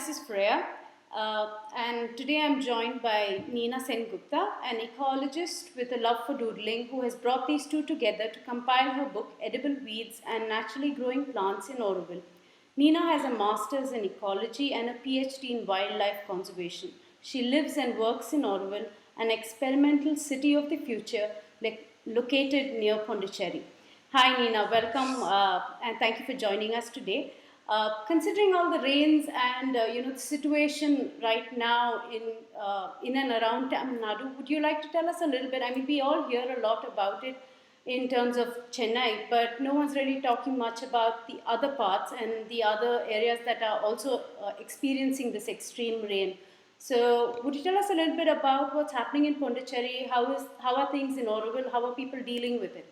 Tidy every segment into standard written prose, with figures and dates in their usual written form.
this is Freya, and today I'm joined by Nina Sengupta, an ecologist with a love for doodling, who has brought these two together to compile her book Edible Weeds and Naturally Growing Plants in Auroville. Nina has a master's in ecology and a PhD in wildlife conservation. She lives and works in Auroville, an experimental city of the future located near Pondicherry. Hi Nina, welcome and thank you for joining us today. Considering all the rains and the situation right now in and around Tamil Nadu, would you like to tell us a little bit? I mean, we all hear a lot about it in terms of Chennai, but no one's really talking much about the other parts and the other areas that are also experiencing this extreme rain. So, would you tell us a little bit about what's happening in Pondicherry? How are things in Auroville? How are people dealing with it?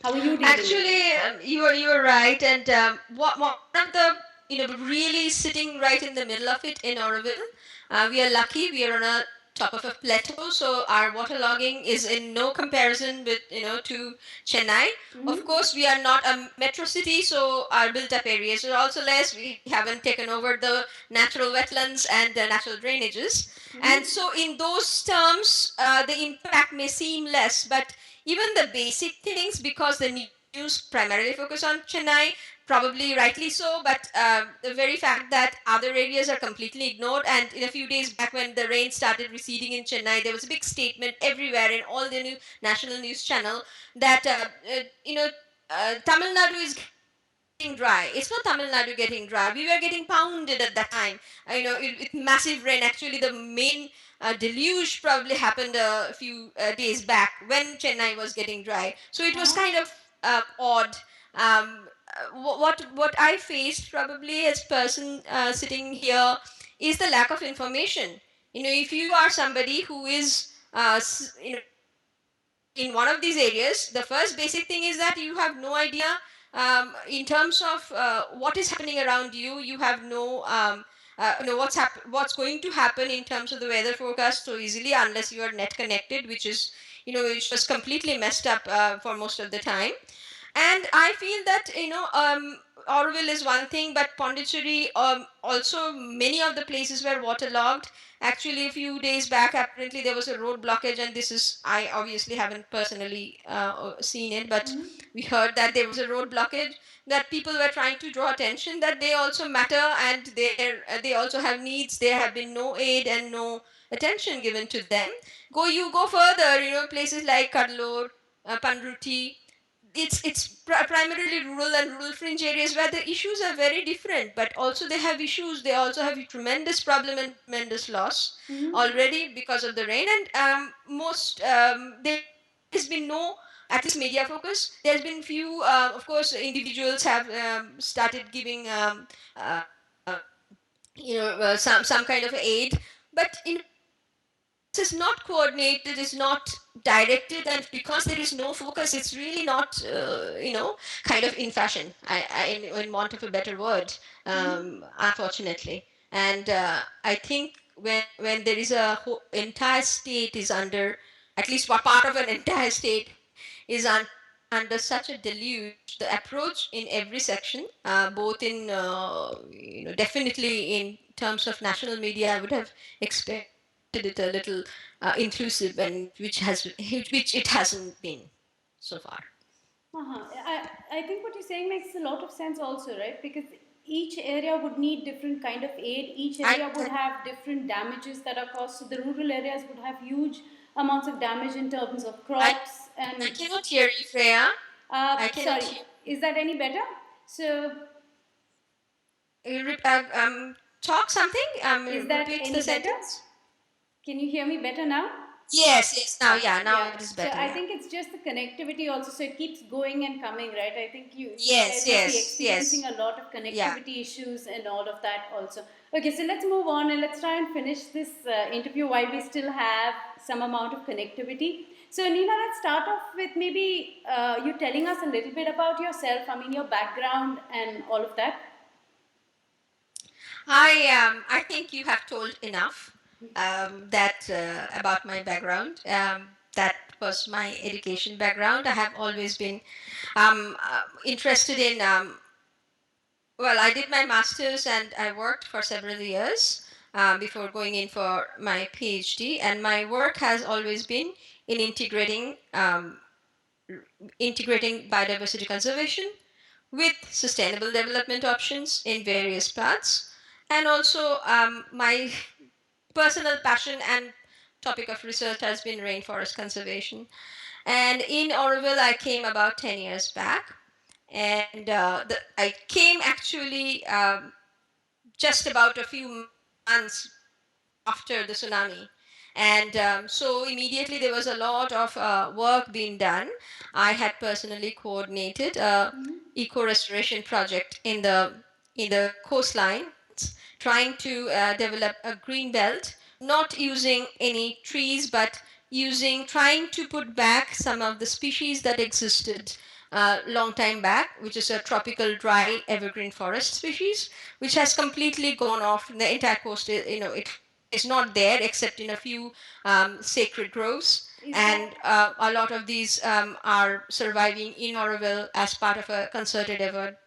How are you dealing with it? Actually, you are right, and one of the really sitting right in the middle of it in Auroville. We are lucky. We are on a top of a plateau, so our waterlogging is in no comparison with to Chennai. Of course, we are not a metro city, so our built-up areas are also less. We haven't taken over the natural wetlands and the natural drainages, and so in those terms, the impact may seem less, but even the basic things, because the news primarily focus on Chennai, probably rightly so, but the very fact that other areas are completely ignored. And in a few days back, when the rain started receding in Chennai, there was a big statement everywhere in all the national news channel that Tamil Nadu is getting dry. It's not Tamil Nadu getting dry. We were getting pounded at that time. With massive rain. Actually, the main deluge probably happened a few days back when Chennai was getting dry. So it was kind of odd. What I faced probably as person sitting here is the lack of information. If you are somebody who is in one of these areas, the first basic thing is that you have no idea in terms of what is happening around you. You have no what's going to happen in terms of the weather forecast so easily, unless you are net connected, which was completely messed up for most of the time. And I feel that Auroville is one thing, but Pondicherry, also many of the places were waterlogged. Actually, a few days back, apparently there was a road blockage, and I obviously haven't personally seen it, but we heard that there was a road blockage, that people were trying to draw attention that they also matter, and they also have needs. There have been no aid and no attention given to them. You go further, places like Kadalur, Panruti, it's primarily rural and rural fringe areas where the issues are very different, but also they have issues. They also have a tremendous problem and tremendous loss already because of the rain. And there has been no, at least media focus. There's been few, of course, individuals have started giving some kind of aid, but is not coordinated, is not directed, and because there is no focus, it's really not kind of in fashion, in want of a better word, unfortunately. And I think when there is entire state is under, at least part of an entire state is under such a deluge, the approach in every section, both in definitely in terms of national media, I would have expected it a little inclusive, and which it hasn't been so far. I think what you're saying makes a lot of sense also, right? Because each area would need different kind of aid. Each area would have different damages that are caused. So the rural areas would have huge amounts of damage in terms of crops. I cannot hear you, Freya. Sorry, is that any better? So, talk something. Is that repeat any the sentence. Better? Can you hear me better now? Yes, now it is better. So I think it's just the connectivity also, so it keeps going and coming, right? I think you yes, guys must be experiencing a lot of connectivity issues and all of that also. Okay, so let's move on and let's try and finish this interview while we still have some amount of connectivity. So Nina, let's start off with maybe you telling us a little bit about yourself, I mean your background and all of that. I think you have told enough that about my background. That was my education background. I have always been interested in Well, I did my master's and I worked for several years before going in for my PhD. And my work has always been in integrating biodiversity conservation with sustainable development options in various parts. And also, my personal passion and topic of research has been rainforest conservation. And in Auroville, I came about 10 years back. And I came actually just about a few months after the tsunami. And so immediately there was a lot of work being done. I had personally coordinated a eco restoration project in the coastline, trying to develop a green belt, not using any trees, but trying to put back some of the species that existed long time back, which is a tropical dry evergreen forest species, which has completely gone off. The entire coast, it is not there except in a few sacred groves. And a lot of these are surviving in Auroville as part of a concerted effort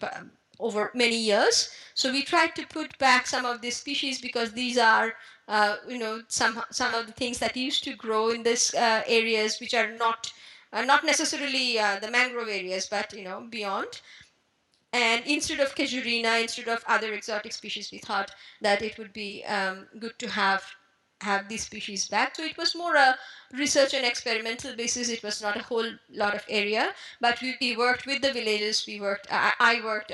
over many years. So we tried to put back some of these species because these are, some of the things that used to grow in these areas, which are not necessarily the mangrove areas, but beyond. And instead of casuarina, instead of other exotic species, we thought that it would be good to have these species back. So it was more a research and experimental basis. It was not a whole lot of area, but we worked with the villages. I worked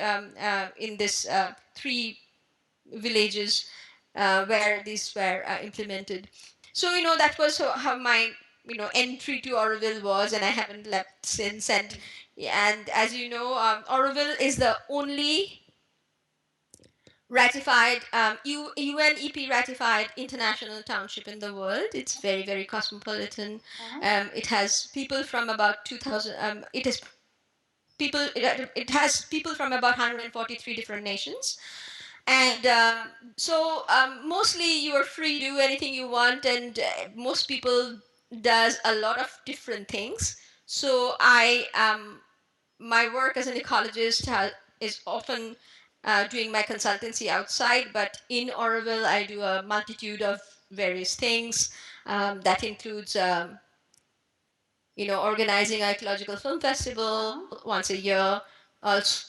in this three villages where these were implemented. So that was how my entry to Auroville was, and I haven't left since. And as you know, Auroville is the only ratified UNEP ratified international township in the world. It's very very cosmopolitan. It has people from about 2000. It has people from about 143 different nations. And so mostly you are free to do anything you want, and most people does a lot of different things. So my work as an ecologist is often doing my consultancy outside, but in Auroville I do a multitude of various things. That includes organizing an ecological film festival once a year, also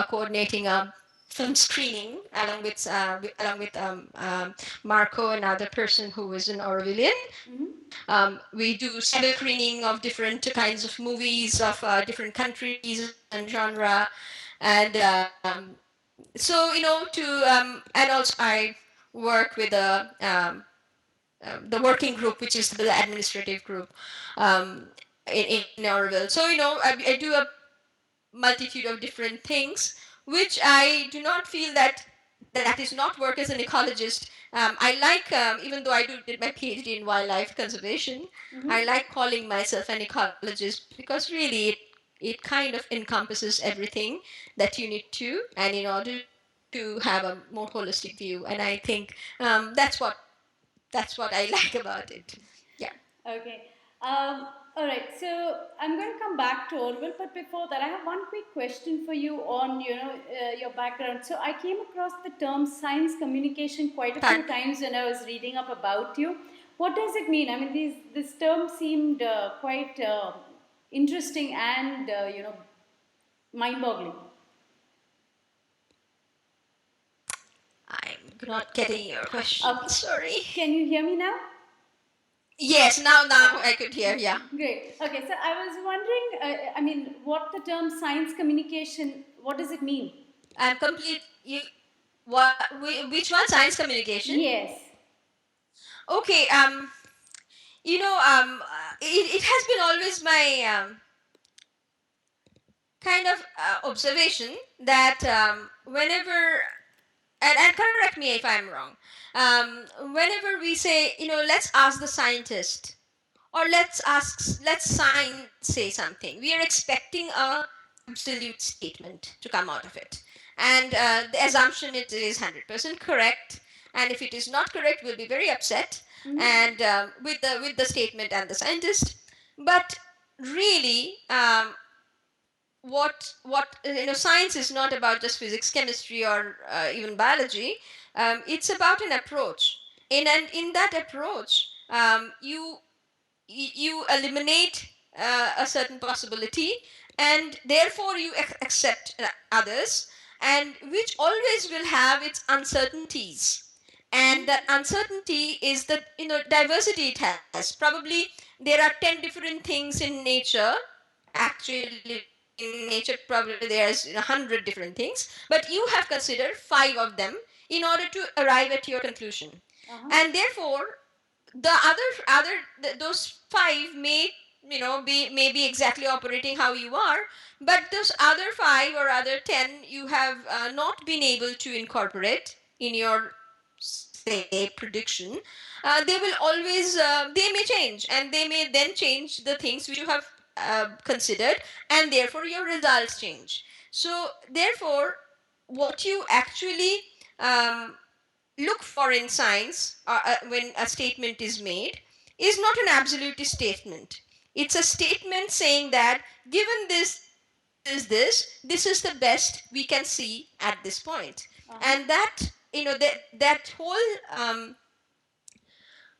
coordinating a film screening along with Marco, another person who is an Aurovillian. We do cyber screening of different kinds of movies of different countries and genre, and so to and also I work with the working group, which is the administrative group um, in Auroville. So I do a multitude of different things, which I do not feel that is not work as an ecologist. I like, even though I did my PhD in wildlife conservation, I like calling myself an ecologist because really it kind of encompasses everything that you need to, and in order to have a more holistic view. And I think that's what I like about it. Yeah. Okay. All right. So I'm going to come back to Orville, but before that, I have one quick question for you on your background. So I came across the term science communication quite a few times when I was reading up about you. What does it mean? I mean, this term seemed quite interesting and mind-boggling. I'm not getting your question. Sorry. Can you hear me now? Yes, now I could hear. Yeah. Great. Okay, so I was wondering, I mean, what the term science communication, what does it mean? I'm complete. What? Which one? Science communication. Yes. Okay. It has been always my kind of observation that whenever, and correct me if I'm wrong, whenever we say, let's ask the scientist, or let science say something, we are expecting a absolute statement to come out of it, and the assumption it is 100% correct, and if it is not correct we'll be very upset. And with the statement and the scientist. But really, science is not about just physics, chemistry, or even biology. It's about an approach, and in that approach, you eliminate a certain possibility, and therefore you accept others, and which always will have its uncertainties. And that uncertainty is the diversity it has. Probably there are 10 different things in nature. Actually, in nature probably there's 100 different things, but you have considered 5 of them in order to arrive at your conclusion. And therefore the those 5 may be exactly operating how you are, but those other 5 or other 10 you have not been able to incorporate in your, say, prediction. They will always they may change, and they may then change the things which you have considered, and therefore your results change. So therefore what you actually um, look for in science, when a statement is made, is not an absolute statement. It's a statement saying that given this is the best we can see at this point. And that that whole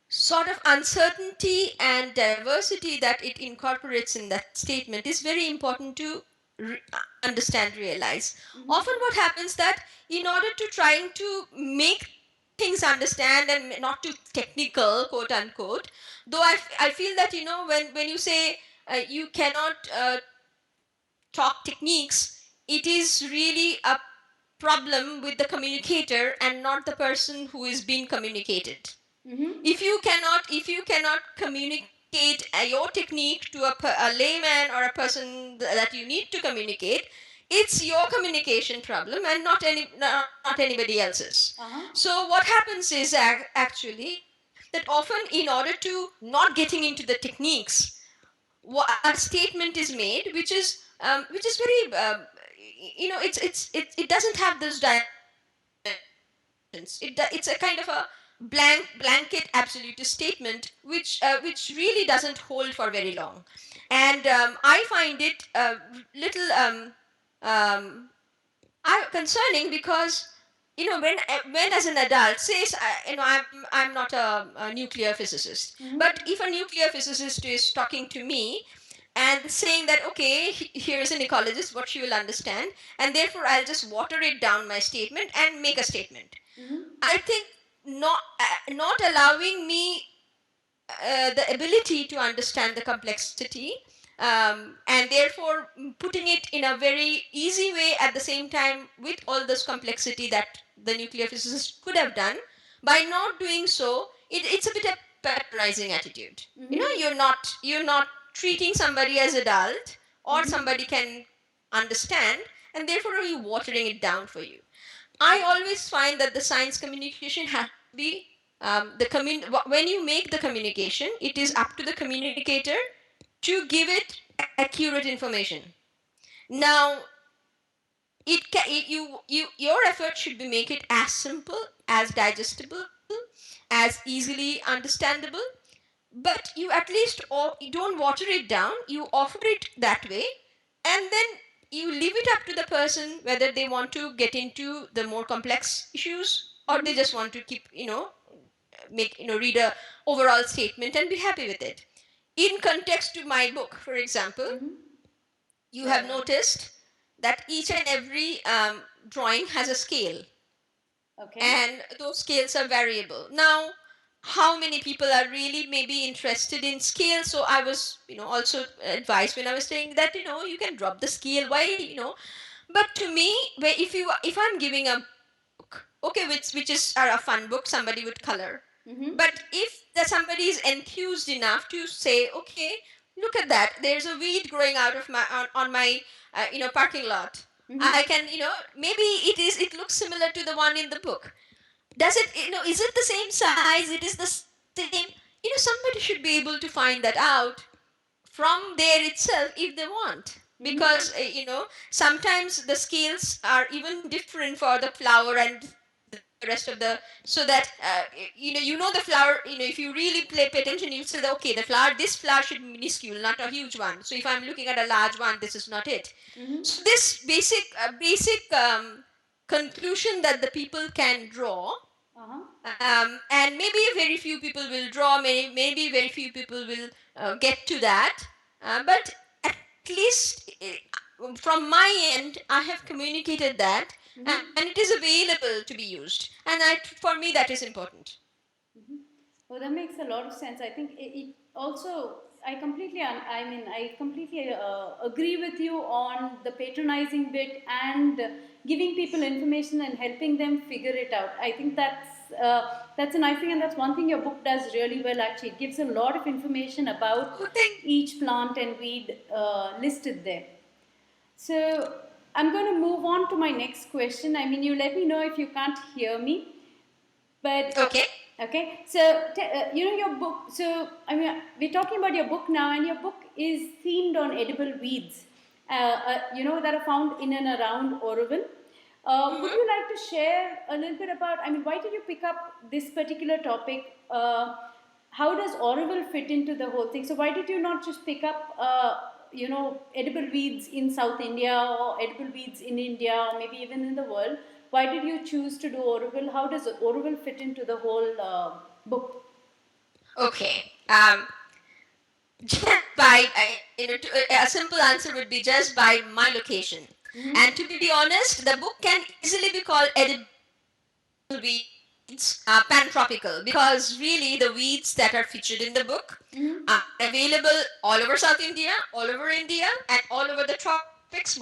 sort of uncertainty and diversity that it incorporates in that statement is very important to understand, realize. Often what happens that in order to trying to make things understand and not too technical, quote unquote, though I feel that when you say you cannot talk techniques, it is really a problem with the communicator and not the person who is being communicated. If you cannot communicate your technique to a layman or a person that you need to communicate, it's your communication problem and not anybody else's. So what happens is actually that often, in order to not getting into the techniques, a statement is made which is very it doesn't have those it's a kind of a blanket absolutist statement which really doesn't hold for very long. And I find it a little um, concerning, because when as an adult says, I'm not a nuclear physicist, but if a nuclear physicist is talking to me and saying that, okay, here is an ecologist, what she will understand, and therefore I'll just water it down my statement and make a statement. I think not allowing me the ability to understand the complexity, and therefore putting it in a very easy way at the same time with all this complexity that the nuclear physicist could have done. By not doing so, it's a bit of patronizing attitude. You're not treating somebody as adult or somebody can understand, and therefore are you watering it down for you. I always find that the science communication has to be when you make the communication, it is up to the communicator to give it accurate information. Now, your effort should be make it as simple, as digestible, as easily understandable, but you at least you don't water it down. You offer it that way, and then you leave it up to the person whether they want to get into the more complex issues, or they just want to keep read a overall statement and be happy with it. In context to my book, for example, you have noticed that each and every drawing has a scale. Okay. And those scales are variable. Now, how many people are really maybe interested in scale? So I was, also advised when I was saying that, you can drop the scale. Why, But to me, if I'm giving a book, okay, which is a fun book, somebody would color. But if somebody is enthused enough to say, okay, look at that, there's a weed growing out of my on my parking lot. I can, maybe it looks similar to the one in the book. Does it, is it the same size? It is the same. Somebody should be able to find that out from there itself if they want, because sometimes the scales are even different for the flower and the rest of the, so that the flower, if you really pay attention, you say that, okay, the flower, this flower should be minuscule, not a huge one. So if I'm looking at a large one, this is not it. So this basic conclusion that the people can draw, and maybe very few people will draw, maybe very few people will get to that, but at least from my end, I have communicated that, and it is available to be used, and for me that is important. Well, that makes a lot of sense. I think it also, I completely agree with you on the patronizing bit and giving people information and helping them figure it out. I think that's a nice thing, and that's one thing your book does really well. Actually, it gives a lot of information about each plant and weed listed there. So I'm going to move on to my next question. I mean, you let me know if you can't hear me. But okay. Okay, so your book. So I mean, we're talking about your book now, and your book is themed on edible weeds. That are found in and around Auroville. Would you like to share a little bit about? I mean, why did you pick up this particular topic? How does Auroville fit into the whole thing? So why did you not just pick up, edible weeds in South India or edible weeds in India or maybe even in the world? Why did you choose to do Auroville? How does Auroville fit into the whole book? Okay. Just by a simple answer would be just by my location. And to be honest, the book can easily be called edible weeds, pantropical, because really the weeds that are featured in the book are available all over South India, all over India, and all over the tropics.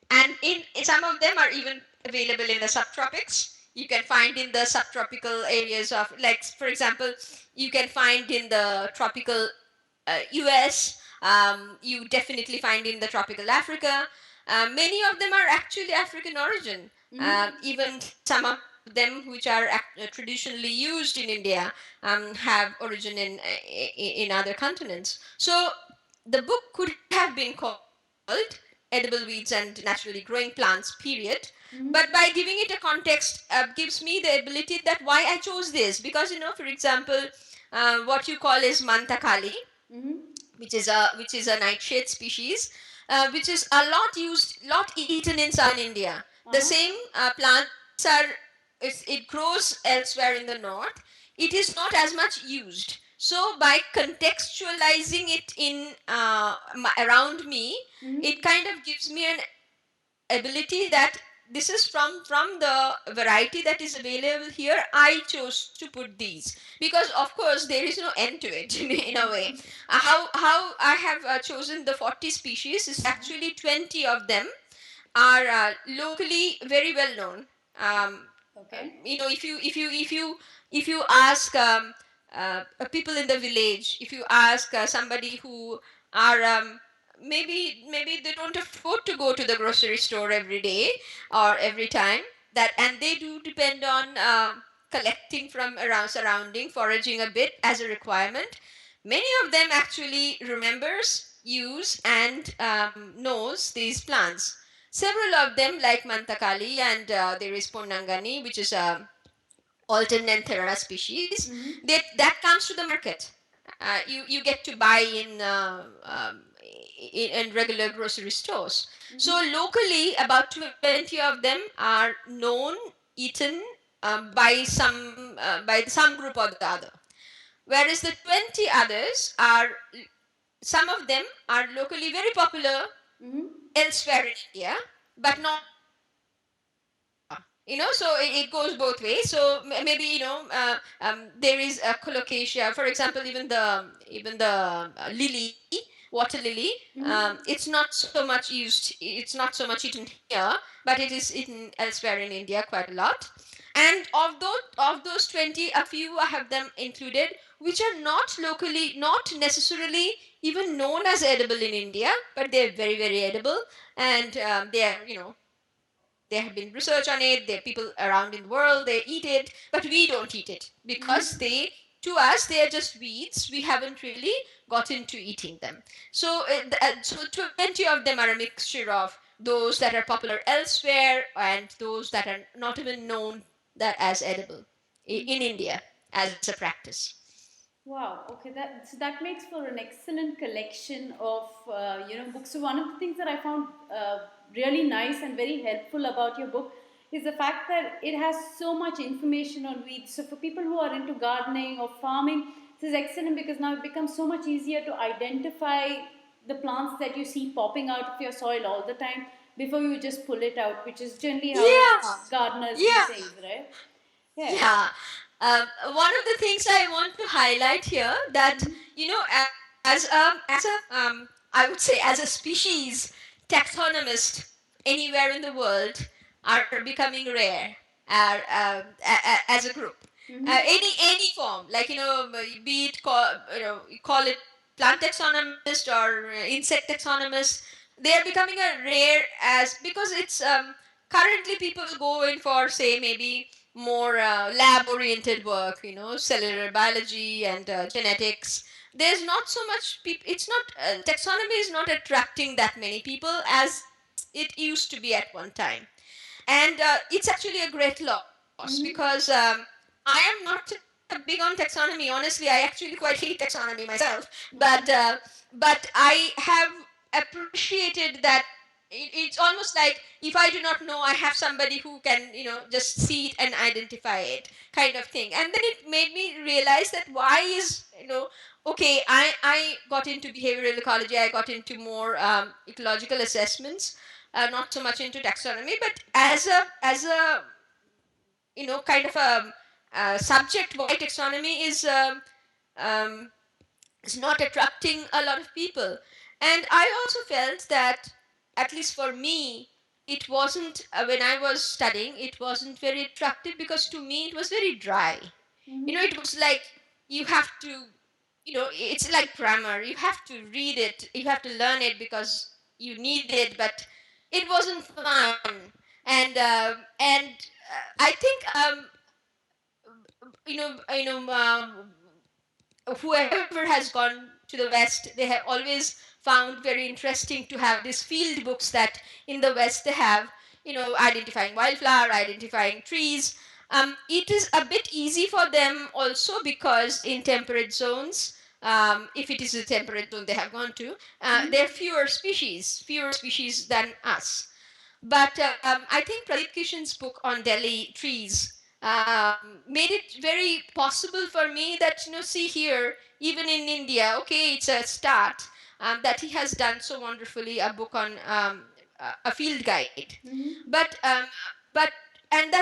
And in some of them are even available in the subtropics. You can find in the subtropical areas of, like, for example, you can find in the tropical US, you definitely find in the tropical Africa. Many of them are actually African origin. Even some of them which are traditionally used in India have origin in other continents. So the book could have been called edible weeds and naturally growing plants, period. But by giving it a context, gives me the ability that why I chose this, because for example, what you call is mantakali, which is a nightshade species, which is a lot eaten in southern India. The same plants are, it grows elsewhere in the north. It is not as much used. So by contextualizing it in around me, it kind of gives me an ability that this is from the variety that is available here. I chose to put these because of course there is no end to it in a way. How I have chosen the 40 species is actually 20 of them are locally very well known. Okay. If you ask people in the village, if you ask somebody who are maybe they don't afford to go to the grocery store every day or every time, that and they do depend on collecting from around surrounding, foraging a bit as a requirement. Many of them actually remembers, use, and knows these plants. Several of them, like Mantakali, and there is Ponnangani, which is a alternanthera species, that comes to the market. You get to buy in regular grocery stores. So locally, about 20 of them are known, eaten by some group or the other. Whereas the 20 others are, some of them are locally very popular elsewhere in India, but not. So it goes both ways. So maybe there is a colocasia, for example, even the lily, water lily. It's not so much used. It's not so much eaten here, but it is eaten elsewhere in India quite a lot. And of those 20, a few I have them included, which are not locally, not necessarily even known as edible in India, but they're very, very edible, and they are, there have been research on it. There are people around in the world, they eat it, but we don't eat it because to us, they are just weeds. We haven't really got into eating them. So 20 of them are a mixture of those that are popular elsewhere and those that are not even known that as edible in India as a practice. Wow. Okay. That makes for an excellent collection of books. So one of the things that I found really nice and very helpful about your book is the fact that it has so much information on weeds. So for people who are into gardening or farming, this is excellent because now it becomes so much easier to identify the plants that you see popping out of your soil all the time before you just pull it out, which is generally how Yeah, gardeners do yeah. things, right? Yeah. Yeah. One of the things I want to highlight here that, you know, I would say as a species, taxonomist anywhere in the world are becoming rare as a group. Any form, like, be it you call it plant taxonomist or insect taxonomist, they are becoming a rare as because it's currently people go in for, say, maybe more lab oriented work, cellular biology and genetics. There's not so much people, it's not taxonomy is not attracting that many people as it used to be at one time. And it's actually a great loss because I am not big on taxonomy. Honestly, I actually quite hate taxonomy myself. But I have appreciated that it's almost like if I do not know, I have somebody who can, just see it and identify it, kind of thing. And then it made me realize that why is, okay, I got into behavioral ecology, I got into more ecological assessments, not so much into taxonomy, but as a kind of a subject, why taxonomy um, is not attracting a lot of people. And I also felt that, at least for me, it wasn't when I was studying, it wasn't very attractive because to me it was very dry. It was like you have to, it's like grammar. You have to read it, you have to learn it because you need it, but it wasn't fun. And I think whoever has gone to the West, they have always found very interesting to have these field books that in the West they have, identifying wildflower, identifying trees. It is a bit easy for them also because in temperate zones, if it is a temperate zone they have gone to, there are fewer species than us. But I think Pradeep Kishan's book on Delhi trees made it very possible for me that, see here, even in India, okay, it's a start, that he has done so wonderfully a book on a field guide. But but and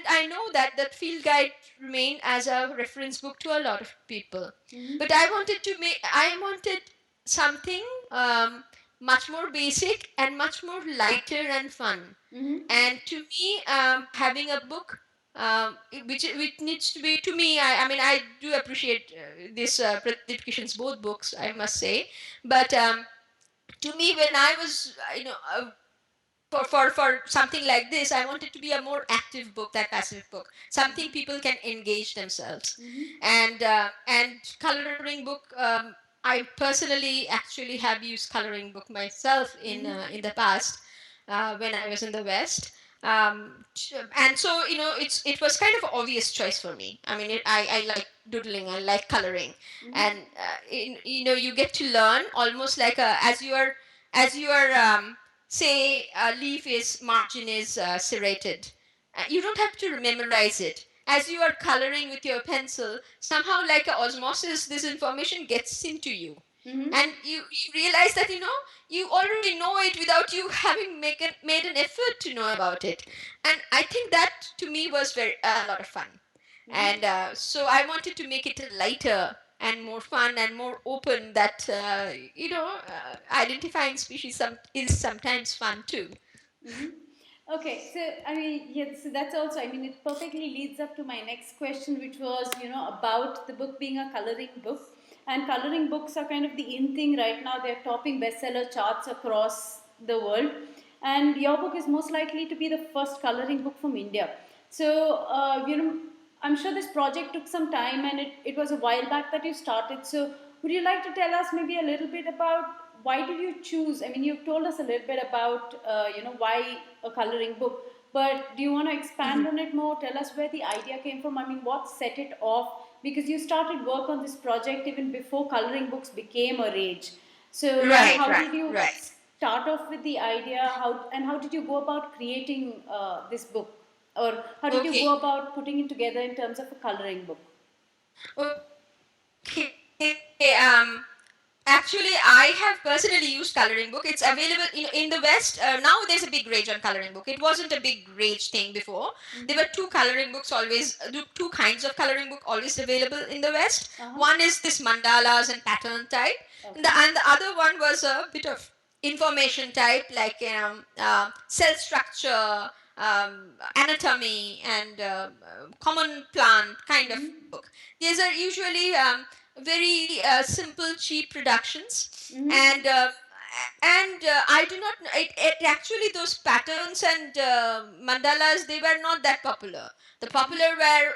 I know that that field guide remained as a reference book to a lot of people. But I wanted something much more basic and much more lighter and fun. And to me, having a book which needs to be, to me, I mean, I do appreciate this Pradeep Kishan's both books, I must say. But to me, when I was, for something like this, I want it to be a more active book than passive book, something people can engage themselves. And coloring book, I personally actually have used coloring book myself in the past, when I was in the West. And so, it was kind of an obvious choice for me. I mean, I like doodling, I like coloring. And you get to learn almost like as you are say a leaf is margin is serrated. You don't have to memorize it. As you are coloring with your pencil, somehow like a osmosis, this information gets into you. And you realize that you already know it without you having made an effort to know about it. And I think that to me was a lot of fun. And so I wanted to make it lighter and more fun and more open, that identifying species is sometimes fun too. Okay, so I mean, yeah, so that's also, I mean, it perfectly leads up to my next question, which was, about the book being a coloring book. And coloring books are kind of the in thing right now. They're topping bestseller charts across the world. And your book is most likely to be the first coloring book from India. So, I'm sure this project took some time and it was a while back that you started. So, would you like to tell us maybe a little bit about why did you choose? I mean, you've told us a little bit about, why a coloring book, But do you want to expand on it more? Tell us where the idea came from. I mean, what set it off? Because you started work on this project even before coloring books became a rage. So yeah, Right, how right, did you right. start off with the idea? How did you go about creating this book, or how did you Okay. go about putting it together in terms of a coloring book? Okay. Actually, I have personally used coloring book. It's available in the West. Now there's a big rage on coloring book. It wasn't a big rage thing before. There were two coloring books always, two kinds of coloring book always available in the West. One is this mandalas and pattern type, and the other one was a bit of information type, like cell structure, anatomy, and common plant kind of book. These are usually very simple, cheap productions, and I do not. It actually those patterns and mandalas, they were not that popular. The popular were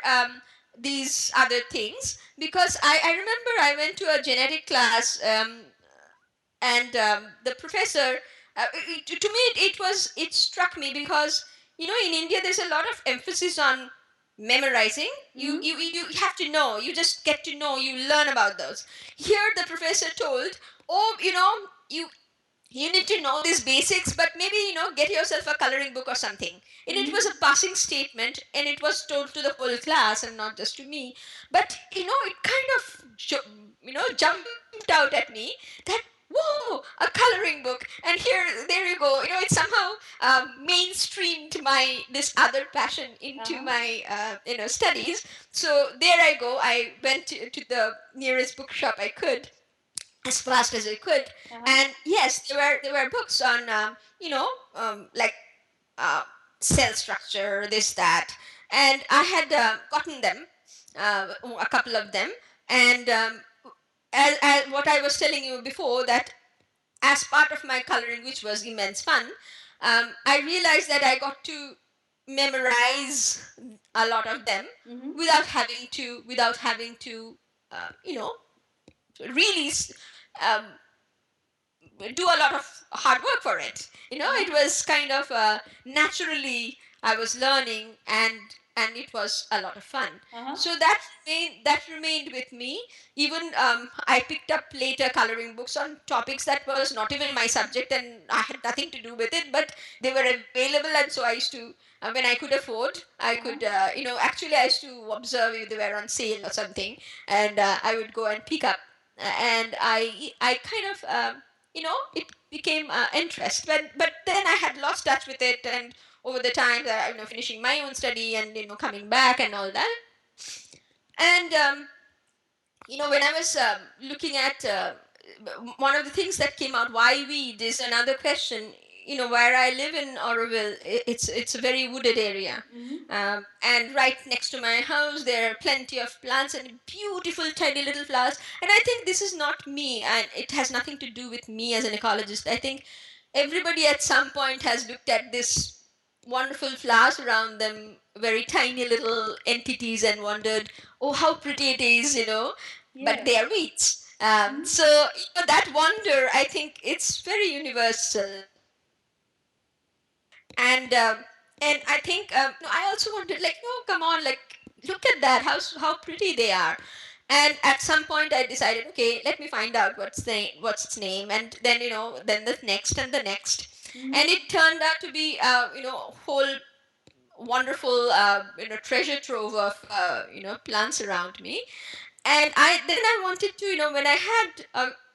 these other things, because I remember I went to a genetic class, and the professor, to me it struck me, because in India there's a lot of emphasis on memorizing. You have to know, you just get to know, you learn about those. Here the professor told, oh, you need to know these basics, but maybe get yourself a coloring book or something. And it was a passing statement, and it was told to the whole class and not just to me. But it kind of jumped out at me that, whoa, a coloring book, and there you go. It somehow mainstreamed my this other passion into my studies. So there I go, I went to the nearest bookshop I could, as fast as I could. And yes, there were books on like uh, cell structure, this that, and I had gotten them, a couple of them, and as what I was telling you before, that as part of my coloring, which was immense fun, I realized that I got to memorize a lot of them without having to you know really um, do a lot of hard work for it. It was kind of naturally I was learning, and it was a lot of fun. So that remained with me. Even I picked up later coloring books on topics that was not even my subject, and I had nothing to do with it, but they were available, and so I used to, when I could afford, I could, actually I used to observe if they were on sale or something, and I would go and pick up. And I kind of it became interest, but then I had lost touch with it, and over the time that finishing my own study, and coming back and all that. And when I was looking at one of the things that came out, why weed is another question. Where I live in Auroville, it's a very wooded area. And right next to my house there are plenty of plants and beautiful tiny little flowers. And I think this is not me, and it has nothing to do with me as an ecologist. I think everybody at some point has looked at this wonderful flowers around them, very tiny little entities, and wondered, oh, how pretty it is, but they are weeds. So that wonder, I think it's very universal. And I think I also wondered, like, no, come on, like, look at that, how pretty they are. And at some point I decided, okay, let me find out what's its name. And then then the next and the next. And it turned out to be a whole wonderful treasure trove of plants around me. And I wanted to,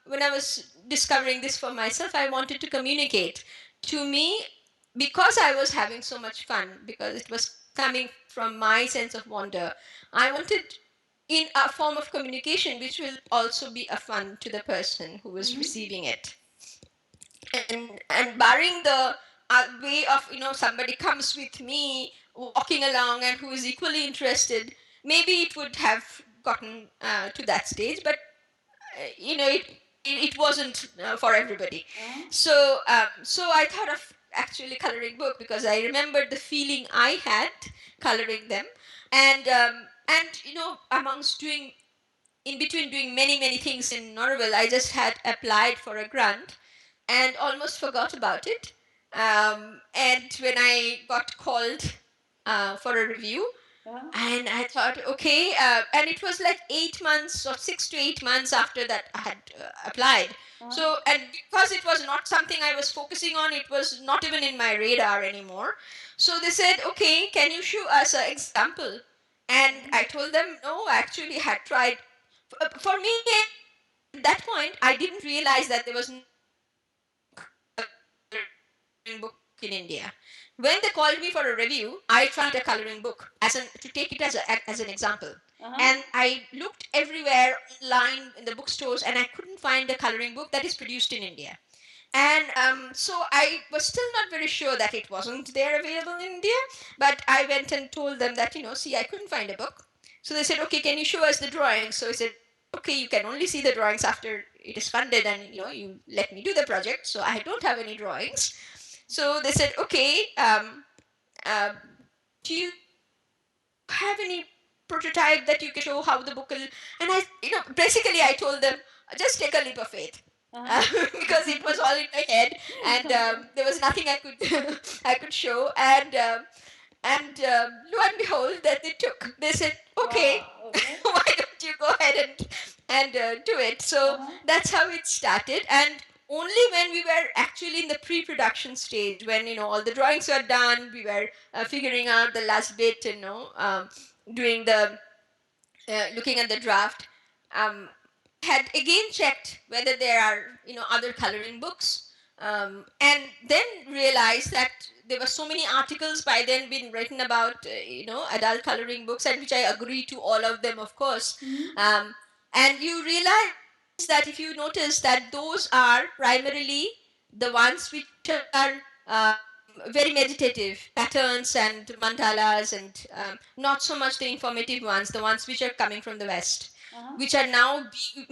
when I was discovering this for myself, I wanted to communicate. To me, because I was having so much fun, because it was coming from my sense of wonder, I wanted, in a form of communication which will also be a fun to the person who was receiving it. And barring the way of somebody comes with me walking along and who is equally interested, maybe it would have gotten to that stage. But it wasn't for everybody. So I thought of actually coloring book, because I remembered the feeling I had coloring them. And amongst doing, in between doing many things in Norwell, I just had applied for a grant and almost forgot about it. And when I got called for a review, and I thought, okay, and it was like 8 months or 6 to 8 months after that I had applied. So, and because it was not something I was focusing on, it was not even in my radar anymore. So they said, okay, can you show us an example? And I told them, no, actually, I had tried. For me, at that point, I didn't realize that there was no coloring book in India. When they called me for a review, I tried a coloring book to take it as an example. And I looked everywhere online in the bookstores, and I couldn't find a coloring book that is produced in India. And so I was still not very sure that it wasn't there available in India. But I went and told them that, see, I couldn't find a book. So they said, okay, can you show us the drawings? So I said, okay, you can only see the drawings after it is funded, and you let me do the project. So I don't have any drawings. So they said, okay, uh, do you have any prototype that you can show how the book will? And basically I told them, just take a leap of faith. Because it was all in my head, and there was nothing I could I could show, and lo and behold, that they said, okay, Wow, okay. why don't you go ahead and do it? So that's how it started. And only when we were actually in the pre-production stage, when all the drawings were done, we were figuring out the last bit, doing the looking at the draft, um, had again checked whether there are other coloring books, and then realized that there were so many articles by then been written about adult coloring books, and which I agree to all of them, of course. And you realize that, if you notice, that those are primarily the ones which are very meditative patterns and mandalas, and not so much the informative ones, the ones which are coming from the West, which are now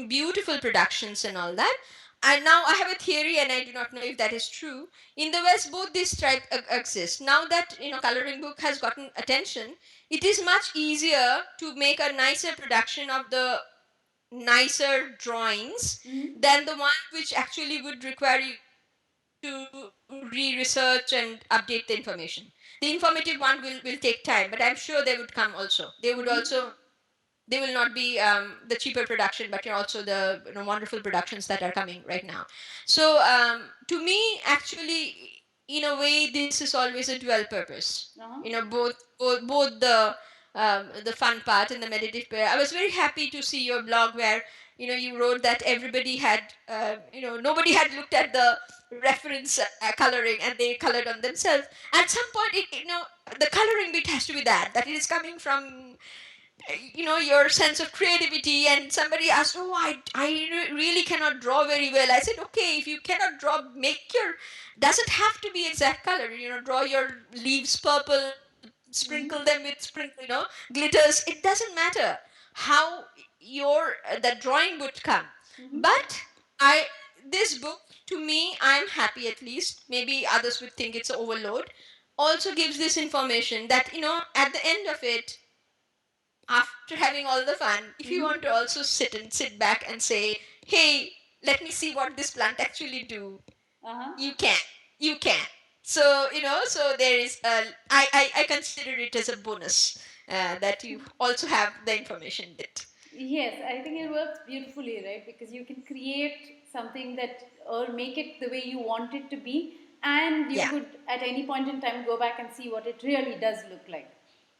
beautiful productions and all that. And now I have a theory, and I do not know if that is true. In the West, both these type exist. Now that coloring book has gotten attention, it is much easier to make a nicer production of the nicer drawings than the one which actually would require you to re-research and update the information. The informative one will take time, but I'm sure they would come also. They will not be the cheaper production, but also the wonderful productions that are coming right now. So to me, actually, in a way, this is always a dual purpose. Both the fun part and the meditative part. I was very happy to see your blog where you wrote that everybody had nobody had looked at the reference coloring, and they colored on themselves. At some point, the coloring bit has to be that it is coming from your sense of creativity. And somebody asked, oh, I really cannot draw very well. I said, okay, if you cannot draw, doesn't have to be exact color, draw your leaves purple, sprinkle them with glitters. It doesn't matter how your the drawing would come. But I this book, to me, I'm happy, at least. Maybe others would think it's overload. Also gives this information that at the end of it, after having all the fun, if you want to also sit back and say, hey, let me see what this plant actually do, you can. You can. So, so there is I consider it as a bonus, that you also have the information bit. Yes, I think it works beautifully, right? Because you can create something that, or make it the way you want it to be, and you Yeah. could at any point in time go back and see what it really does look like.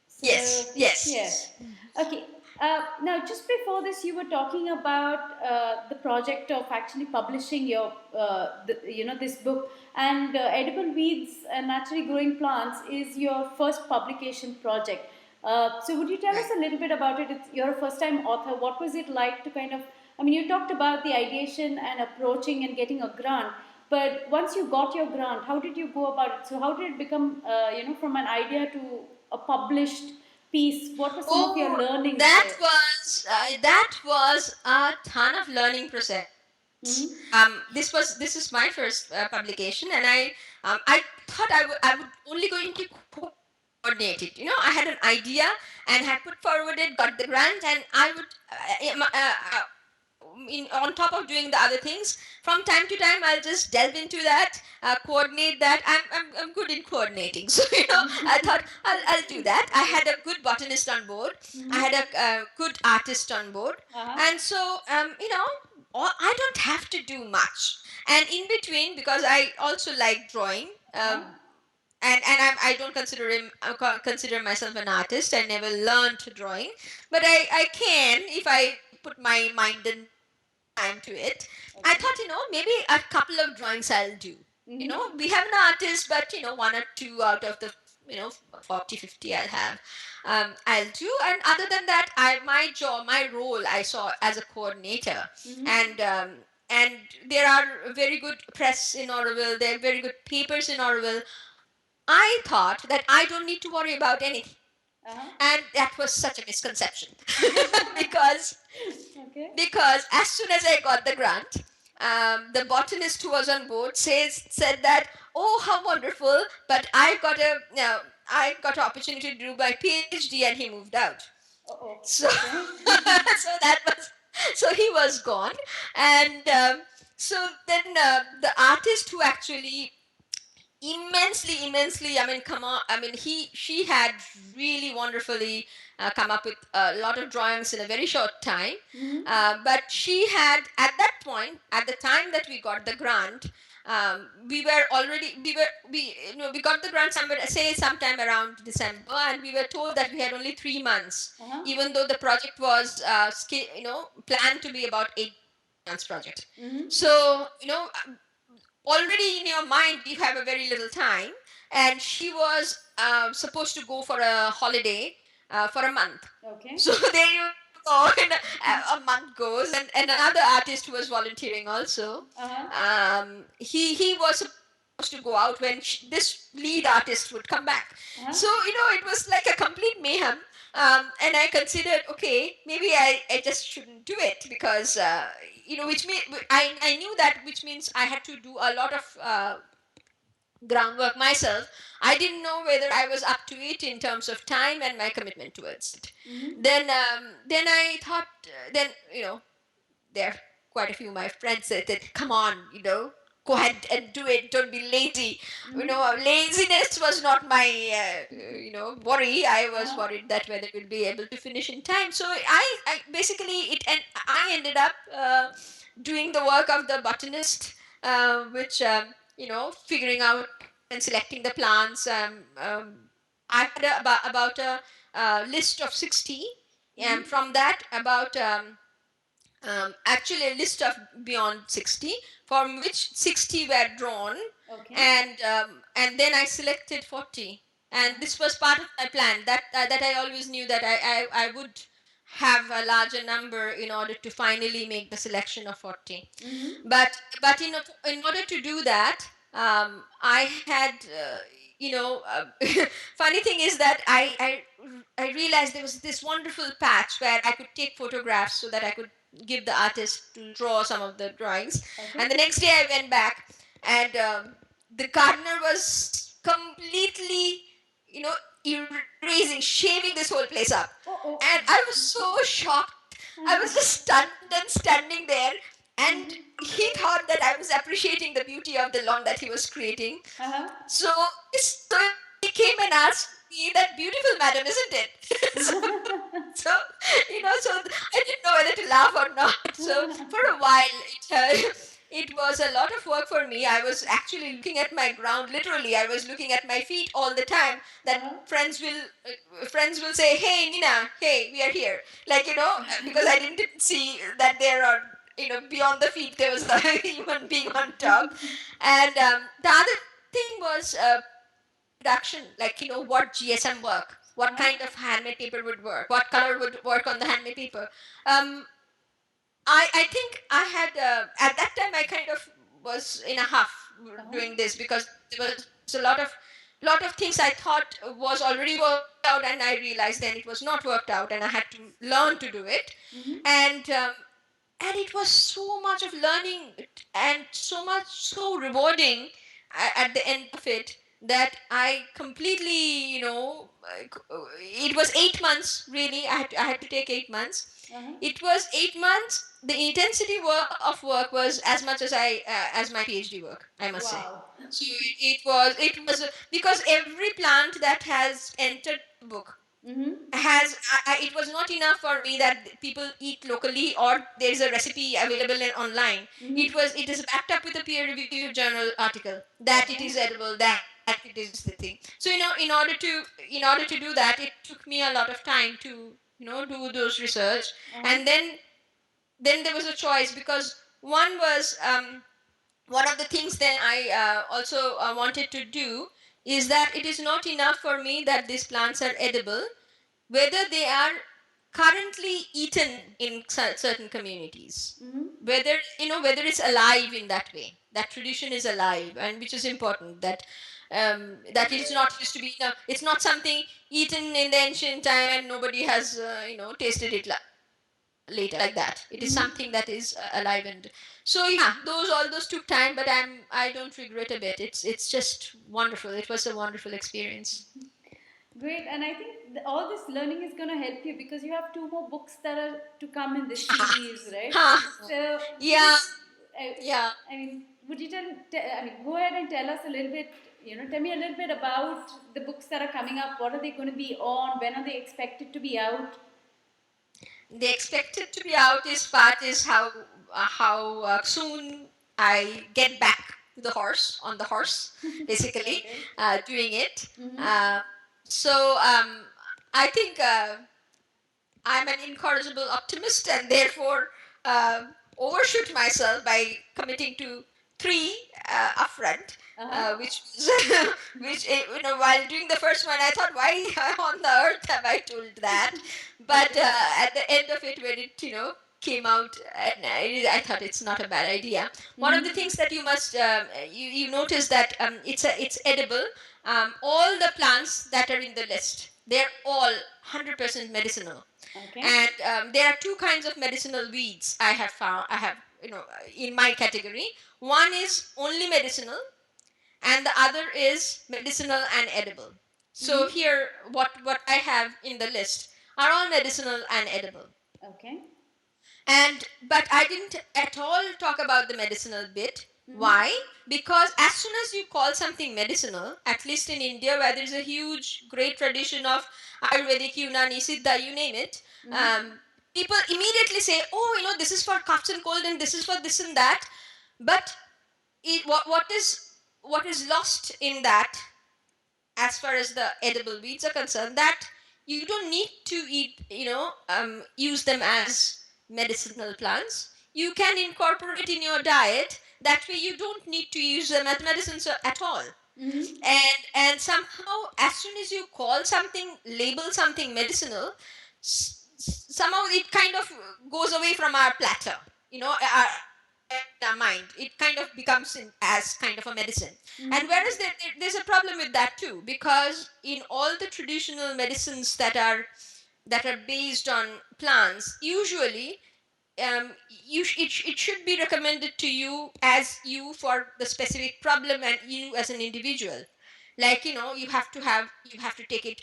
So, Yes. Yes. yes. Okay. Now, just before this, you were talking about the project of actually publishing this book, and Edible Weeds and Naturally Growing Plants is your first publication project. So, would you tell us a little bit about it? You're a first-time author. What was it like to kind of? I mean, you talked about the ideation and approaching and getting a grant. But once you got your grant, how did you go about it? So, how did it become, from an idea to a published piece? What were some of your learnings that there? was a ton of learning process. This is my first publication, and I thought I would only going to coordinate it. I had an idea and had put forward it, got the grant, and I would on top of doing the other things, from time to time I'll just delve into that, coordinate that. I'm good in coordinating. So I thought I'll do that. I had a good botanist on board. I had a good artist on board. And so I don't have to do much. And in between, because I also like drawing, I don't consider myself an artist. I never learned drawing, but I can if I put my mind and time to it. I thought, maybe a couple of drawings I'll do. We have an artist, but one or two out of the 40, 50 I'll have. I'll do. And other than that, my role I saw as a coordinator. And there are very good press in Auroville. There are very good papers in Auroville. I thought that I don't need to worry about anything. And that was such a misconception. because because as soon as I got the grant, the botanist who was on board said that, oh, how wonderful, but I got an opportunity to do my PhD, and he moved out. So so he was gone. And so then the artist who actually immensely, I mean, come on, I mean, she had really wonderfully come up with a lot of drawings in a very short time. But she had, at that point, at the time that we got the grant, we were already we got the grant sometime around December, and we were told that we had only 3 months, even though the project was planned to be about 8 months project. So already in your mind you have a very little time, and she was supposed to go for a holiday for a month. So there you go. And a month goes, and another artist who was volunteering also, he was supposed to go out when this lead artist would come back. So it was like a complete mayhem. And I considered, okay, maybe I just shouldn't do it, because which mean I knew that, which means I had to do a lot of groundwork myself. I didn't know whether I was up to it in terms of time and my commitment towards it. Then I thought, there are quite a few of my friends said that, come on, go ahead and do it. Don't be lazy. Laziness was not my worry. I was worried that whether we'll be able to finish in time. So I basically and I ended up doing the work of the botanist, which figuring out and selecting the plants. I had about a list of 60, and from that about actually a list of beyond 60, from which 60 were drawn. And then I selected 40, and this was part of my plan, that I always knew that I would have a larger number in order to finally make the selection of 40. But in order to do that, I had funny thing is that I realized there was this wonderful patch where I could take photographs so that I could give the artist to draw some of the drawings. And the next day I went back, and the gardener was completely erasing, shaving this whole place up. And I was so shocked. I was just stunned and standing there, and he thought that I was appreciating the beauty of the lawn that he was creating. So he came and asked me that, beautiful madam, isn't it? so I didn't know whether to laugh or not. So for a while it was a lot of work for me. I was actually looking at my ground, literally I was looking at my feet all the time, that friends will say, hey Nina, hey, we are here, because I didn't see that there are beyond the feet there was the human being on top. And the other thing was production, what GSM work, what kind of handmade paper would work, what color would work on the handmade paper. I think I had at that time I kind of was in a huff doing this, because there was a lot of things I thought was already worked out, and I realized then it was not worked out, and I had to learn to do it. And it was so much of learning, and so rewarding at the end of it, that I completely, it was 8 months really. I had to take 8 months. Uh-huh. It was 8 months. The intensity of work was as much as as my PhD work, I must say. Wow. So it was because every plant that has entered the book Mm-hmm. has it was not enough for me that people eat locally or there is a recipe available online. Mm-hmm. It is backed up with a peer reviewed journal article that it Okay. is edible, that it is the thing. So in order to do that, it took me a lot of time to do those research. Uh-huh. And then there was a choice, because one of the things then I also wanted to do is that it is not enough for me that these plants are edible, whether they are currently eaten in certain communities, Mm-hmm. whether it's alive in that way, that tradition is alive, and which is important, that it's not used to be, it's not something eaten in the ancient time and nobody has tasted it later, like that. It is Mm-hmm. something that is alive. And so yeah, all those took time, but I don't regret a bit. It's just wonderful. It was a wonderful experience. Great, and I think all this learning is going to help you because you have two more books that are to come in this series, right? So, would you, Yeah, I, yeah. I mean, would you I mean, go ahead and tell us a little bit, tell me a little bit about the books that are coming up. What are they going to be on? When are they expected to be out? The expected to be out is part is how soon I get back to the horse, on the horse, basically, Okay. doing it. Mm-hmm. So I think I'm an incorrigible optimist, and therefore uh, overshoot myself by committing to three upfront, Uh-huh. which which while doing the first one, I thought, why on the earth have I told that? But Okay. at the end of it, when it came out, and I thought it's not a bad idea. One of the Mm-hmm. things that you must you notice that it's edible. All the plants that are in the list, they're all 100% medicinal. Okay. And there are two kinds of medicinal weeds I have found. I have, in my category. One is only medicinal, and the other is medicinal and edible. So Mm-hmm. here, what I have in the list are all medicinal and edible. Okay. And but I didn't at all talk about the medicinal bit. Mm-hmm. Why? Because as soon as you call something medicinal, at least in India, where there's a huge, great tradition of Ayurvedic, Unani, Siddha, you name it, Mm-hmm. um, people immediately say, "Oh, this is for coughs and cold, and this is for this and that." But what is lost in that, as far as the edible weeds are concerned, that you don't need to use them as medicinal plants. You can incorporate in your diet. That way you don't need to use them as medicines at all. Mm-hmm. And somehow, as soon as you call something, label something medicinal, somehow it kind of goes away from our platter, in our mind. It kind of becomes as kind of a medicine. And Mm-hmm. whereas there's a problem with that too, because in all the traditional medicines that are based on plants, usually it should be recommended to you as you for the specific problem and you as an individual. Like, you have to take it,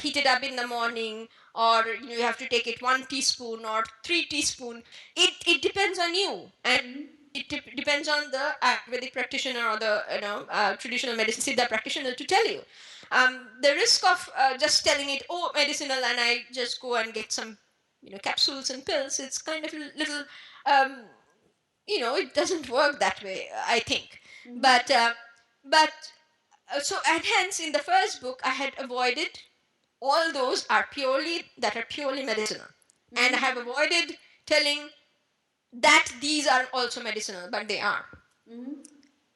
heat it up in the morning, or you have to take it 1 teaspoon or 3 teaspoon. It depends on you, and it depends on the Ayurvedic practitioner or the traditional medicine Siddha practitioner to tell you. The risk of just telling it, oh, medicinal, and I just go and get some capsules and pills, it's kind of a little, um, it doesn't work that way, I think. Mm-hmm. But but so, and hence in the first book I had avoided all those that are purely medicinal, and I Mm-hmm. have avoided telling that these are also medicinal, but they are. Mm-hmm.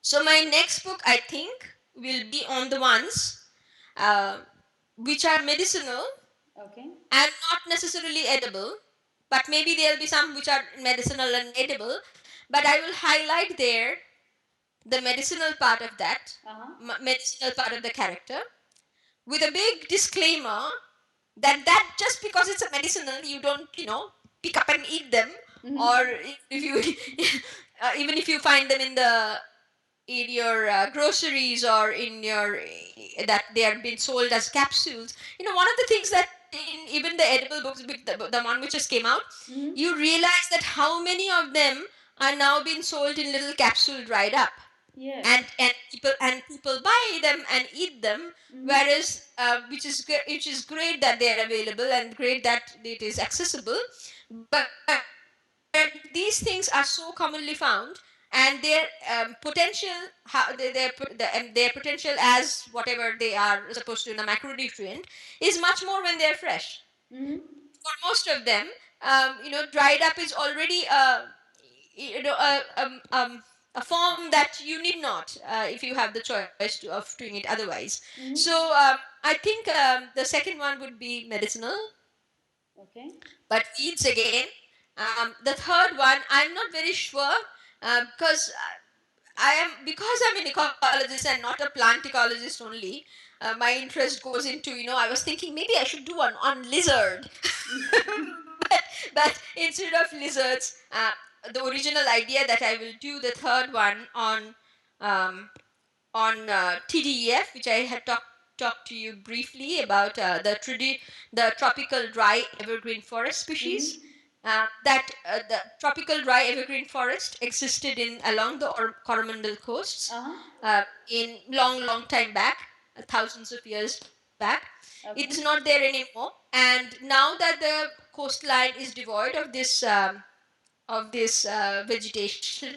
So my next book, I think, will be on the ones uh, which are medicinal Okay. and not necessarily edible, but maybe there'll be some which are medicinal and edible. But I will highlight there the medicinal part of that, Uh-huh. medicinal part of the character, with a big disclaimer that just because it's a medicinal, you don't pick up and eat them, Mm-hmm. or if you even if you find them in the in your groceries or in your that they are being sold as capsules. One of the things that in even the edible books, the one which just came out, you realize that how many of them are now being sold in little capsule dried up, Yes. and people buy them and eat them, whereas which is great that they are available and great that it is accessible, but these things are so commonly found, and their potential, and their potential as whatever they are supposed to in a macronutrient is much more when they're fresh. For most of them, dried up is already you know a, a form that you need not, if you have the choice of doing it otherwise. So I think the second one would be medicinal, Okay. but weeds again. The third one, I'm not very sure, because because I'm an ecologist and not a plant ecologist only. My interest goes into, I was thinking maybe I should do one on lizard, but instead of lizards, the original idea that I will do the third one um, on TDEF, which I had talked to you briefly about, the tropical dry evergreen forest species. That the tropical dry evergreen forest existed in along the Coromandel coasts, in long time back, thousands of years back. Okay. It is not there anymore, and now that the coastline is devoid of this vegetation,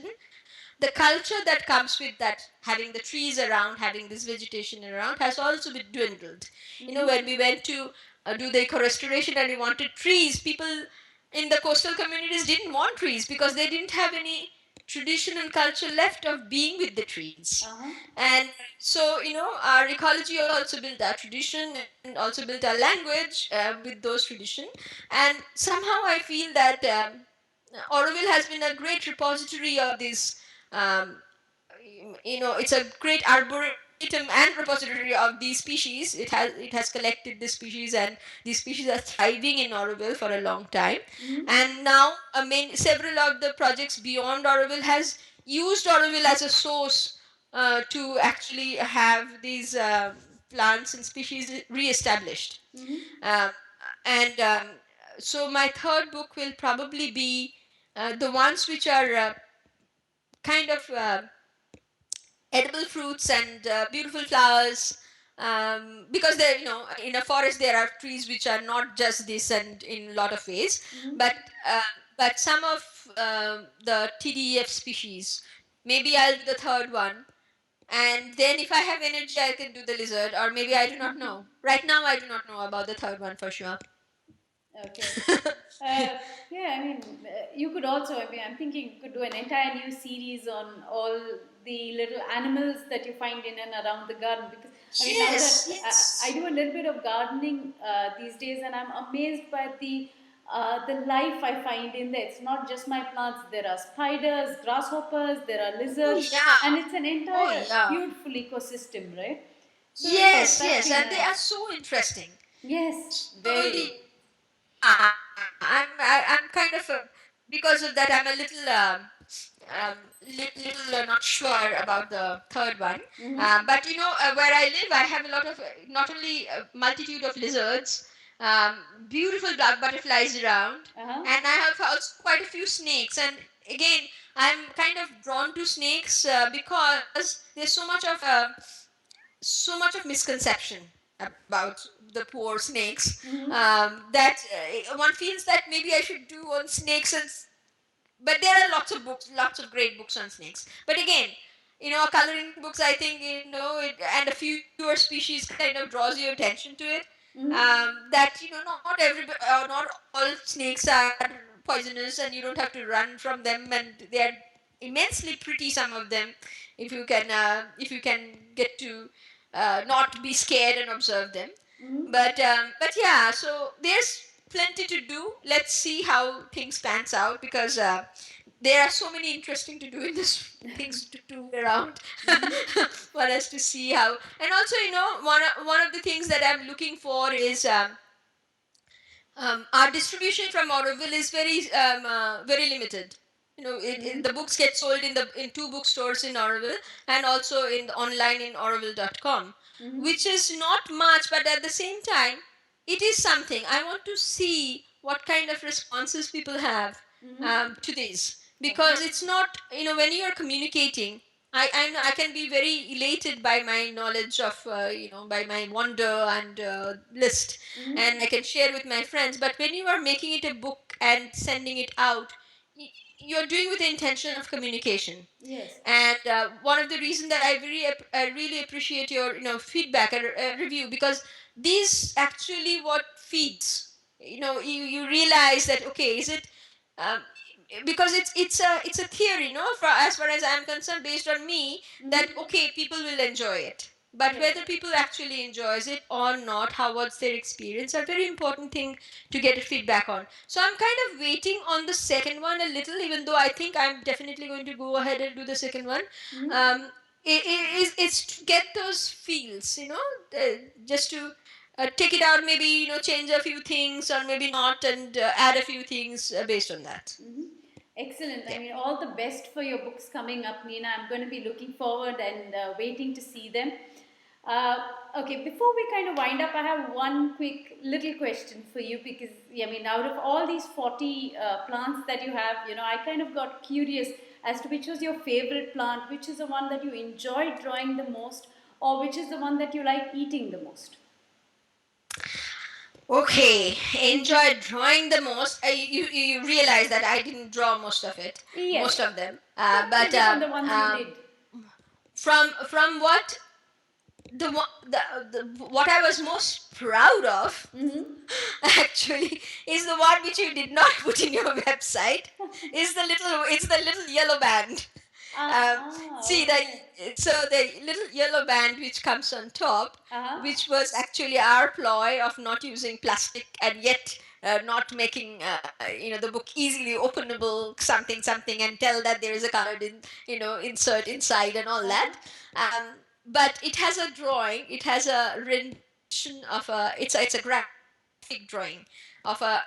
the culture that comes with that, having the trees around, having this vegetation around, has also been dwindled. When we went to do the eco restoration and we wanted trees, people in the coastal communities didn't want trees because they didn't have any tradition and culture left of being with the trees. And so, our ecology also built our tradition and also built our language with those tradition. And somehow I feel that Auroville has been a great repository of this. Um, it's a great arboretum and repository of these species. It has collected the species, and these species are thriving in Auroville for a long time. And now, several of the projects beyond Auroville has used Auroville as a source to actually have these plants and species re-established. Um, and So my third book will probably be the ones which are kind of edible fruits and beautiful flowers, because there, in a forest there are trees which are not just this, and in a lot of ways, but uh, some of the TDEF species, maybe I'll do the third one, and then if I have energy I can do the lizard, or maybe I do not know. Right now I do not know about the third one for sure. Okay. Yeah, I mean, you could also, I mean, I'm thinking you could do an entire new series on all the little animals that you find in and around the garden. Because, I mean, now that Yes. I do a little bit of gardening these days, and I'm amazed by the life I find in there. It's not just my plants, there are spiders, grasshoppers, there are Oh lizards, yeah. and it's an Oh entire yeah. beautiful ecosystem, right? So, yes, Yes, that's yes, been and they a. are so interesting. Yes, very. Slowly, I'm kind of because of that I'm a little not sure about the third one. But where I live, I have a lot of not only a multitude of lizards, um, beautiful butterflies around, and I have also quite a few snakes. And again, I'm kind of drawn to snakes because there's so much of misconception about the poor snakes, that one feels that maybe I should do on snakes, but there are lots of books, lots of great books on snakes. But again, coloring books, I think, and a fewer species kind of draws your attention to it. That not all snakes are poisonous, and you don't have to run from them, and they are immensely pretty. Some of them, if you can get to not be scared and observe them. But yeah, so there's plenty to do. Let's see how things pans out, because there are so many interesting to do in this things to do around for us to see how. And also, one of the things that I'm looking for is our distribution from Auroville is very limited. the books get sold in two bookstores in Auroville, and also in online in auroville.com, which is not much, but at the same time, it is something. I want to see what kind of responses people have to this, because it's not, when you are communicating, I can be very elated by my knowledge of, by my wonder and list, and I can share with my friends. But when you are making it a book and sending it out, you're doing with the intention of communication. Yes. And one of the reasons that I really appreciate your feedback and review, because these actually what feeds, you realize that, okay, is it um, because it's a theory, no, for as far as I'm concerned, based on me, that okay, people will enjoy it, but Yes. whether people actually enjoys it or not, how was their experience, are very important thing to get a feedback on. So I'm kind of waiting on the second one a little, even though I think I'm definitely going to go ahead and do the second one. um it's to get those feels, just to take it out, maybe change a few things or maybe not, and add a few things based on that. Excellent. I Yeah. mean, all the best for your books coming up, Nina. I'm going to be looking forward and waiting to see them. Uh, okay, before we kind of wind up, I have one quick little question for you because, I mean, out of all these 40 plants that you have, I kind of got curious as to which was your favorite plant, which is the one that you enjoyed drawing the most, or which is the one that you like eating the most. Okay, enjoyed drawing the most. You realize that I didn't draw most of it, Yes, most of them. but But maybe from the ones you did. from what the what I was most proud of, actually, is the one which you did not put in your website. It's the little yellow band. um, See the Okay. so the little yellow band which comes on top, Uh-huh. which was actually our ploy of not using plastic, and yet not making the book easily openable, something, and tell that there is a colored insert inside and all that. um, but it has a drawing, it has a rendition of a, it's a graphic drawing of a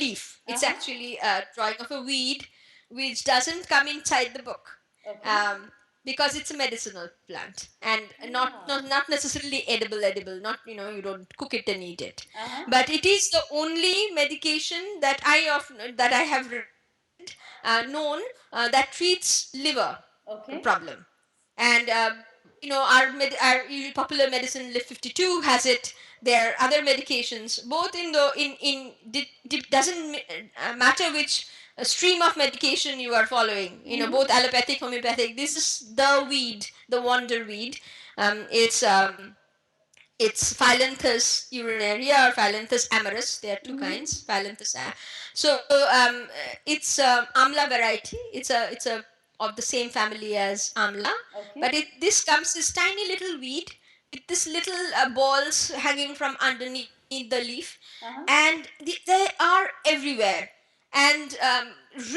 leaf. It's Uh-huh. actually a drawing of a weed which doesn't come inside the book, Okay. um, because it's a medicinal plant, and not necessarily edible, not, you don't cook it and eat it, Uh-huh. but it is the only medication that I have known that treats liver Okay. problem. And our popular medicine Live 52 has it. There are other medications, both in the in doesn't matter which stream of medication you are following, both allopathic, homeopathic. This is the weed, the wonder weed. It's Phyllanthus urinaria or Phyllanthus amorus. There are two kinds. So it's amla variety. It's a of the same family as amla, Okay. but this comes this tiny little weed with this little balls hanging from underneath the leaf, Uh-huh. and they are everywhere. And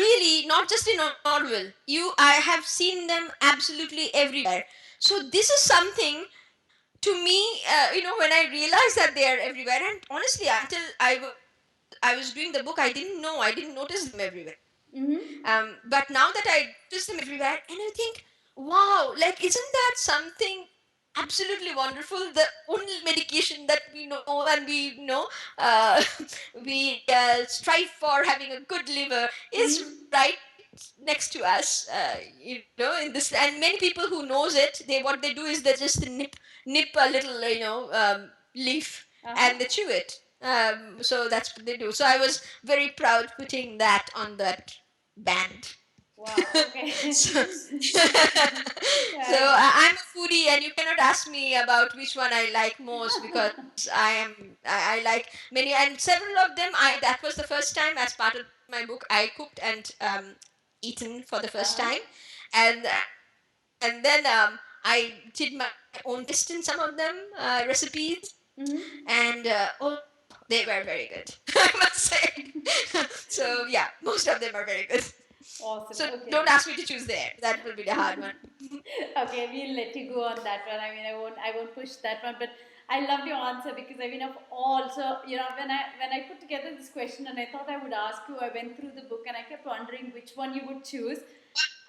really, not just in Orwell. I have seen them absolutely everywhere. So this is something, to me, when I realized that they are everywhere, and honestly, until I was doing the book, I didn't notice them everywhere. But now that I notice them everywhere, and I think, wow, like, isn't that something absolutely wonderful? The only medication that we know, and we know, uh, we strive for having a good liver, is right next to us, in this. And many people who knows it, what they do is they just nip a little, leaf, Uh-huh. and they chew it. So that's what they do. So I was very proud putting that on that band. Wow. Okay. so Right. I'm a foodie, and you cannot ask me about which one I like most, because I like many, and several of them. I That was the first time, as part of my book, I cooked and eaten for the first Uh-huh. time, and then I did my own twist in some of them, recipes, and oh, they were very good. I must say. So yeah, most of them are very good. Awesome. So Okay. don't ask me to choose there. That will be the hard one. Okay, we'll let you go on that one. I mean, I won't push that one, but I loved your answer because I mean, of all, so you know, when I put together this question and I thought I would ask you, I went through the book and I kept wondering which one you would choose.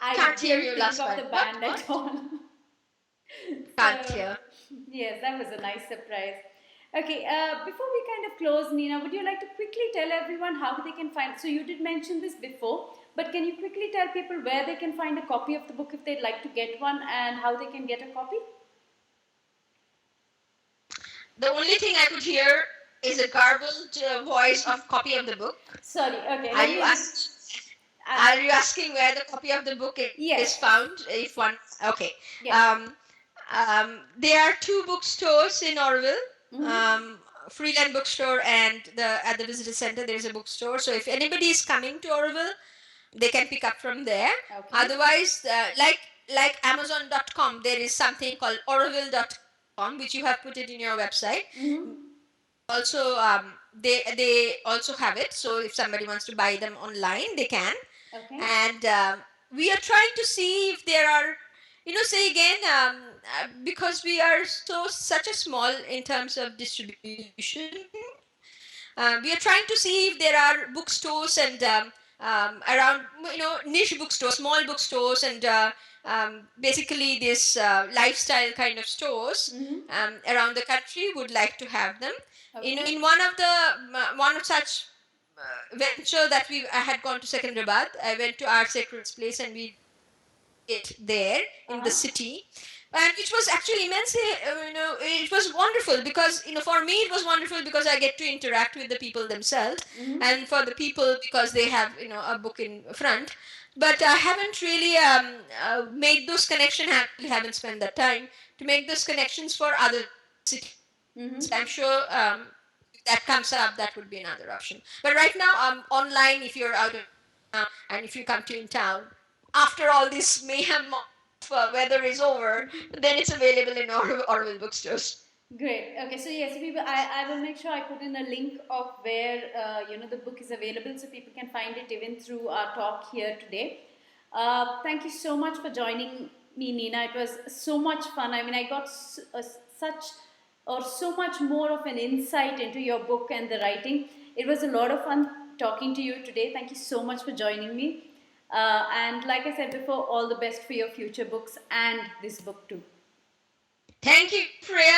I Can't hear didn't your think last of part. the What? band What? at all. Can't So, hear. yes, that was a nice surprise. Okay, before we kind of close, Nina, would you like to quickly tell everyone how they can find? So, you did mention this before, but can you quickly tell people where they can find a copy of the book if they'd like to get one and how they can get a copy? The only thing I could hear is a garbled voice of copy of the book. Sorry, okay, Are let you me. asking? Are you asking where the copy of the book is Yes. found? If one, okay. Yes. There are two bookstores in Auroville. Mm-hmm. Freeland bookstore and at the visitor center there is a bookstore. So if anybody is coming to Auroville, they can pick up from there. Okay. Otherwise, like Amazon.com, there is something called Auroville.com, which you have put it in your website. Mm-hmm. Also, they also have it. So if somebody wants to buy them online, they can. Okay. And we are trying to see if there are, say again, because we are such a small in terms of distribution. We are trying to see if there are bookstores and around, niche bookstores, small bookstores, and basically this lifestyle kind of stores Mm-hmm. around the country would like to have them. Okay. In one of such venture that I had gone to Secunderabad. I went to our sacred place and we it there in the city, and which was actually immensely it was wonderful because for me it was wonderful because I get to interact with the people themselves, Mm-hmm. and for the people because they have a book in front. But I haven't really made those connections. Haven't spent that time to make those connections for other cities. Mm-hmm. I'm sure if that comes up, that would be another option. But right now, online, if you're out of and if you come to in town, after all this mayhem of weather is over, then it's available in Orville bookstores. Great. Okay, so yes, I will make sure I put in a link of where the book is available so people can find it even through our talk here today. Thank you so much for joining me, Nina. It was so much fun. I mean, I got such or so much more of an insight into your book and the writing. It was a lot of fun talking to you today. Thank you so much for joining me. And like I said before, all the best for your future books and this book too. Thank you, Priya.